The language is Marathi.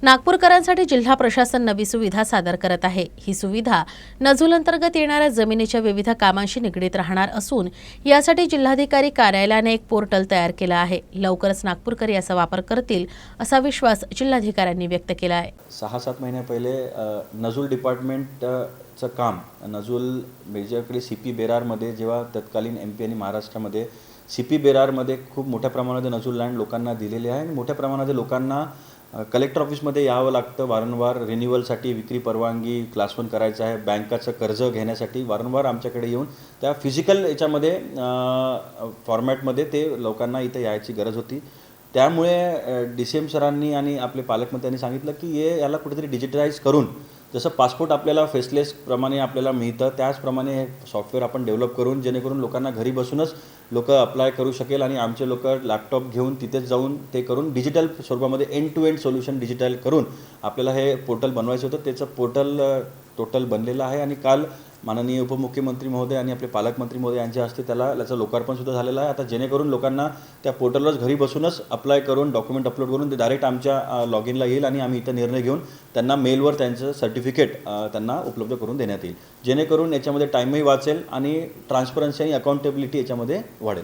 नागपूरकरांसाठी जिल्हा प्रशासन नवी सुविधा सादर करत आहे। ही सुविधा नजूल अंतर्गत येणाऱ्या जमिनीच्या विविध कामांशी निगडीत राहणार असून यासाठी जिल्हाधिकारी कार्यालयाने एक पोर्टल तयार केला आहे। लवकरच नागपूरकर याचा वापर करतील असा विश्वास जिल्हाधिकाऱ्यांनी व्यक्त केला आहे। 6-7 महिन्या पहिले नजूल डिपार्टमेंटचं काम नजूल बेसिकली सीपी बेरारमध्ये जेव्हा तत्कालीन एमपी आणि महाराष्ट्रामध्ये सीपी बेरारमध्ये खूप मोठ्या प्रमाणात नजूल लँड लोकांना दिलेली आहे आणि मोठ्या प्रमाणात लोकांना कलेक्टर ऑफिसमध्ये यावं लागतं वारंवार रिन्युअलसाठी, विक्री परवानगी क्लास 1 करायचं आहे, बँकाचं कर्ज घेण्यासाठी वारंवार आमच्याकडे येऊन त्या फिजिकल याच्यामध्ये फॉर्मॅटमध्ये ते लोकांना इथे यायची गरज होती। त्यामुळे DCM सरांनी आणि आपले पालकमंत्र्यांनी सांगितलं की याला कुठेतरी डिजिटलाइज करून जसं पासपोर्ट आपल्याला फेसलेस प्रमाणे आपल्याला मिळतं त्याचप्रमाणे हे सॉफ्टवेअर आपण डेव्हलप करून जेणेकरून लोकांना घरी बसूनच लोक अप्लाय करू शकेल आणि आमचे लोक लॅपटॉप घेऊन तिथेच जाऊन ते करून डिजिटल स्वरूपामध्ये end to end solution digital करून आपल्याला हे पोर्टल बनवायचं होतं। त्याचं पोर्टल टोटल बनलेलं आहे आणि काल माननीय उपमुख्यमंत्री महोदय आणि आपले पालकमंत्री महोदय यांच्या हस्ते त्याचं लोकार्पण सुद्धा झालेलं आहे। आता जेणेकरून लोकांना त्या पोर्टलवर घरी बसूनच अप्लाय करून डॉक्युमेंट अपलोड करून ते डायरेक्ट आमच्या लॉग इनला येईल आणि आम्ही इथं निर्णय घेऊन त्यांना मेलवर त्यांचं सर्टिफिकेट त्यांना उपलब्ध करून देण्यात येईल, जेणेकरून याच्यामध्ये टाईमही वाचेल आणि ट्रान्सपरन्सी आणि अकाउंटेबिलिटी याच्यामध्ये वाढेल।